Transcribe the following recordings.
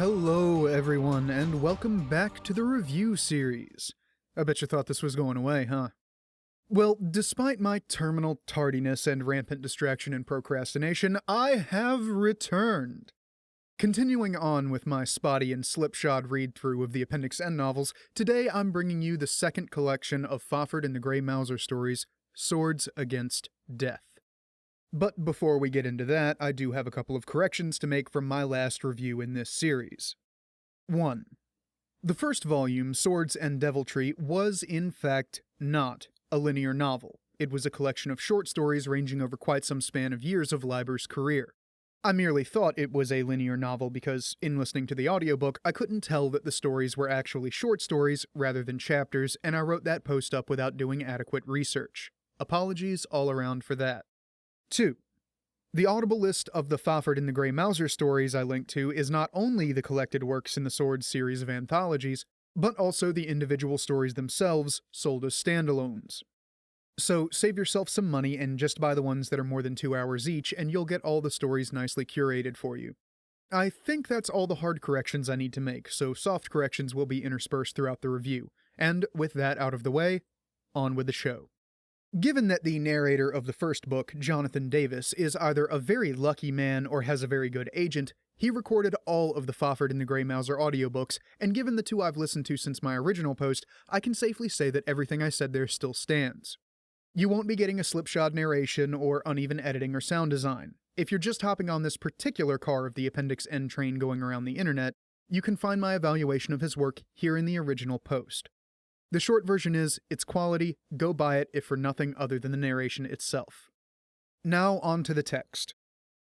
Hello everyone, and welcome back to the review series. I bet you thought this was going away, huh? Well, despite my terminal tardiness and rampant distraction and procrastination, I have returned. Continuing on with my spotty and slipshod read-through of the Appendix N novels, today I'm bringing you the second collection of Fafhrd and the Grey Mouser stories, Swords Against Death. But before we get into that, I do have a couple of corrections to make from my last review in this series. 1. The first volume, Swords and Deviltry, was in fact not a linear novel. It was a collection of short stories ranging over quite some span of years of Leiber's career. I merely thought it was a linear novel because, in listening to the audiobook, I couldn't tell that the stories were actually short stories rather than chapters, and I wrote that post up without doing adequate research. Apologies all around for that. 2. The Audible list of the Fafhrd and the Grey Mouser stories I linked to is not only the collected works in the Swords series of anthologies, but also the individual stories themselves sold as standalones. So save yourself some money and just buy the ones that are more than 2 hours each, and you'll get all the stories nicely curated for you. I think that's all the hard corrections I need to make, so soft corrections will be interspersed throughout the review. And with that out of the way, on with the show. Given that the narrator of the first book, Jonathan Davis, is either a very lucky man or has a very good agent, he recorded all of the Fafhrd and the Grey Mouser audiobooks, and given the two I've listened to since my original post, I can safely say that everything I said there still stands. You won't be getting a slipshod narration or uneven editing or sound design. If you're just hopping on this particular car of the Appendix N train going around the internet, you can find my evaluation of his work here in the original post. The short version is, it's quality, go buy it if for nothing other than the narration itself. Now on to the text.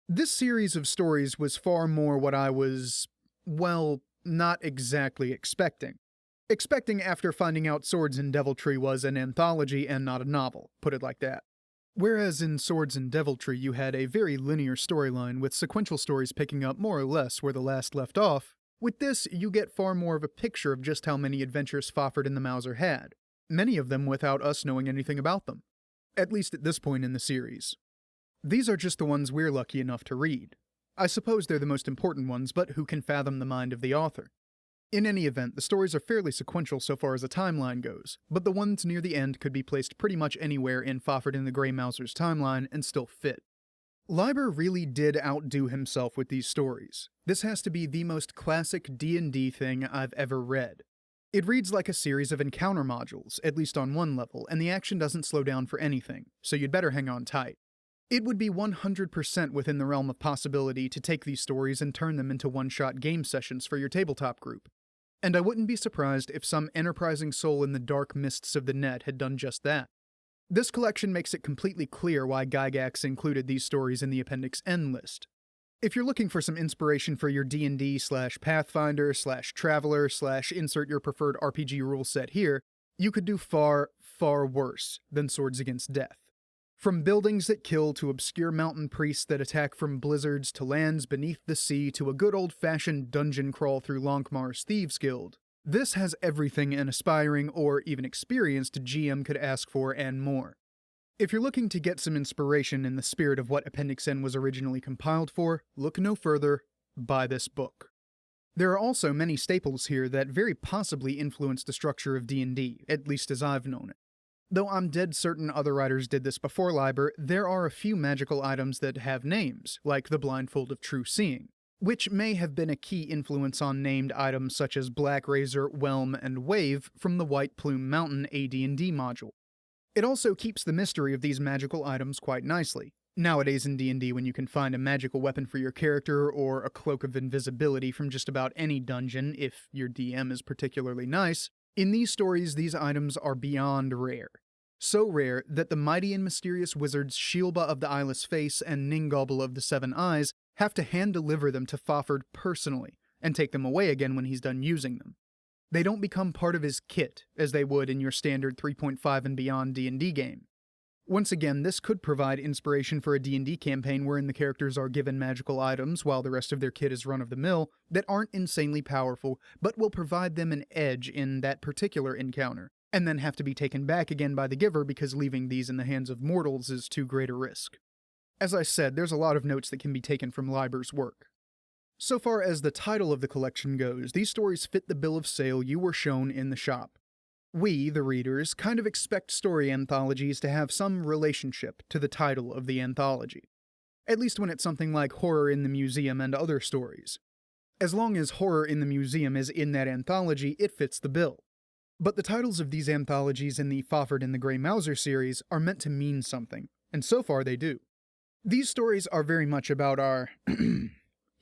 This series of stories was far more what I was, well, not exactly expecting. Expecting after finding out Swords and Deviltry was an anthology and not a novel, put it like that. Whereas in Swords and Deviltry you had a very linear storyline with sequential stories picking up more or less where the last left off, with this, you get far more of a picture of just how many adventures Fafhrd and the Mouser had, many of them without us knowing anything about them, at least at this point in the series. These are just the ones we're lucky enough to read. I suppose they're the most important ones, but who can fathom the mind of the author? In any event, the stories are fairly sequential so far as a timeline goes, but the ones near the end could be placed pretty much anywhere in Fafhrd and the Grey Mouser's timeline and still fit. Leiber really did outdo himself with these stories. This has to be the most classic D&D thing I've ever read. It reads like a series of encounter modules, at least on one level, and the action doesn't slow down for anything, so you'd better hang on tight. It would be 100% within the realm of possibility to take these stories and turn them into one-shot game sessions for your tabletop group. And I wouldn't be surprised if some enterprising soul in the dark mists of the net had done just that. This collection makes it completely clear why Gygax included these stories in the Appendix N list. If you're looking for some inspiration for your D&D/Pathfinder/Traveler/insert your preferred RPG rule set here, you could do far, far worse than Swords Against Death. From buildings that kill to obscure mountain priests that attack from blizzards to lands beneath the sea to a good old-fashioned dungeon crawl through Lonkmar's Thieves Guild, this has everything an aspiring or even experienced GM could ask for and more. If you're looking to get some inspiration in the spirit of what Appendix N was originally compiled for, look no further, buy this book. There are also many staples here that very possibly influenced the structure of D&D, at least as I've known it. Though I'm dead certain other writers did this before Leiber, there are a few magical items that have names, like the Blindfold of True Seeing, which may have been a key influence on named items such as Black Razor, Whelm, and Wave from the White Plume Mountain AD&D module. It also keeps the mystery of these magical items quite nicely. Nowadays in D&D, when you can find a magical weapon for your character or a cloak of invisibility from just about any dungeon, if your DM is particularly nice, in these stories these items are beyond rare. So rare that the mighty and mysterious wizards Shilba of the Eyeless Face and Ningobble of the Seven Eyes have to hand-deliver them to Fafhrd personally, and take them away again when he's done using them. They don't become part of his kit, as they would in your standard 3.5 and beyond D&D game. Once again, this could provide inspiration for a D&D campaign wherein the characters are given magical items while the rest of their kit is run-of-the-mill that aren't insanely powerful, but will provide them an edge in that particular encounter, and then have to be taken back again by the giver because leaving these in the hands of mortals is too great a risk. As I said, there's a lot of notes that can be taken from Leiber's work. So far as the title of the collection goes, these stories fit the bill of sale you were shown in the shop. We, the readers, kind of expect story anthologies to have some relationship to the title of the anthology. At least when it's something like Horror in the Museum and other stories. As long as Horror in the Museum is in that anthology, it fits the bill. But the titles of these anthologies in the Fafhrd and the Grey Mouser series are meant to mean something, and so far they do. These stories are very much about our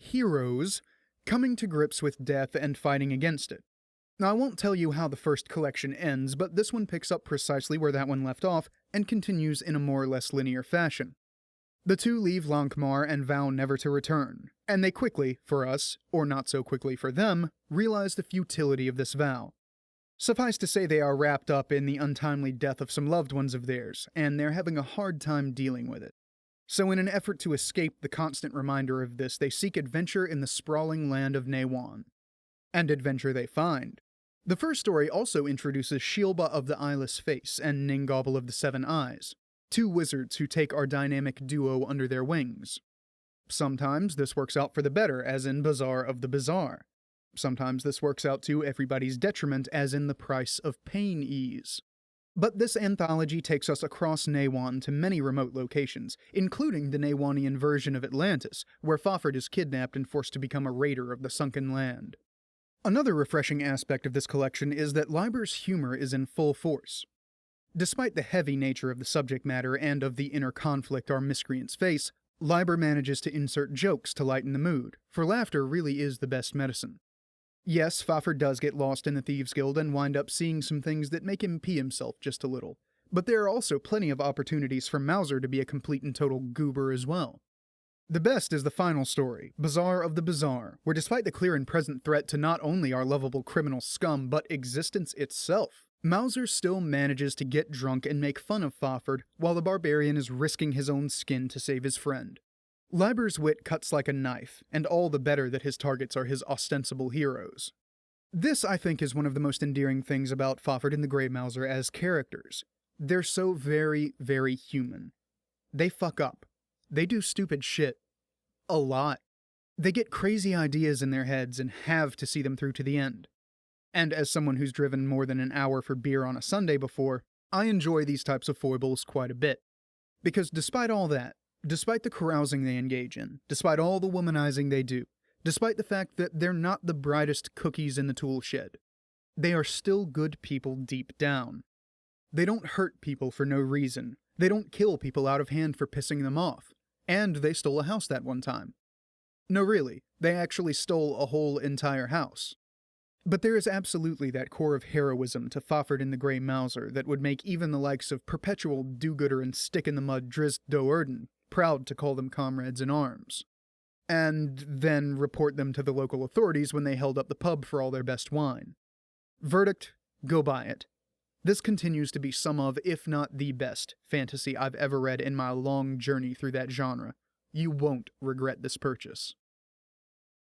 heroes coming to grips with death and fighting against it. Now, I won't tell you how the first collection ends, but this one picks up precisely where that one left off and continues in a more or less linear fashion. The two leave Lankhmar and vow never to return, and they quickly, for us, or not so quickly for them, realize the futility of this vow. Suffice to say they are wrapped up in the untimely death of some loved ones of theirs, and they're having a hard time dealing with it. So in an effort to escape the constant reminder of this, they seek adventure in the sprawling land of Naywan. And adventure they find. The first story also introduces Shilba of the Eyeless Face and Ningobble of the Seven Eyes, two wizards who take our dynamic duo under their wings. Sometimes this works out for the better, as in Bazaar of the Bizarre. Sometimes this works out to everybody's detriment, as in The Price of Pain Ease. But this anthology takes us across Naywan to many remote locations, including the Naywanian version of Atlantis, where Fafhrd is kidnapped and forced to become a raider of the sunken land. Another refreshing aspect of this collection is that Leiber's humor is in full force. Despite the heavy nature of the subject matter and of the inner conflict our miscreants face, Leiber manages to insert jokes to lighten the mood, for laughter really is the best medicine. Yes, Fafhrd does get lost in the Thieves' Guild and wind up seeing some things that make him pee himself just a little, but there are also plenty of opportunities for Mouser to be a complete and total goober as well. The best is the final story, Bazaar of the Bizarre, where despite the clear and present threat to not only our lovable criminal scum, but existence itself, Mouser still manages to get drunk and make fun of Fafhrd while the barbarian is risking his own skin to save his friend. Leiber's wit cuts like a knife, and all the better that his targets are his ostensible heroes. This, I think, is one of the most endearing things about Fafhrd and the Grey Mouser as characters. They're so very, very human. They fuck up. They do stupid shit. A lot. They get crazy ideas in their heads and have to see them through to the end. And as someone who's driven more than an hour for beer on a Sunday before, I enjoy these types of foibles quite a bit. Because despite all that, despite the carousing they engage in, despite all the womanizing they do, despite the fact that they're not the brightest cookies in the tool shed, they are still good people deep down. They don't hurt people for no reason. They don't kill people out of hand for pissing them off. And they stole a house that one time. No, really, they actually stole a whole entire house. But there is absolutely that core of heroism to Fafhrd and the Grey Mouser that would make even the likes of perpetual do-gooder and stick-in-the-mud Drizzt Do'Urden proud to call them comrades in arms. And then report them to the local authorities when they held up the pub for all their best wine. Verdict, go buy it. This continues to be some of, if not the best, fantasy I've ever read in my long journey through that genre. You won't regret this purchase.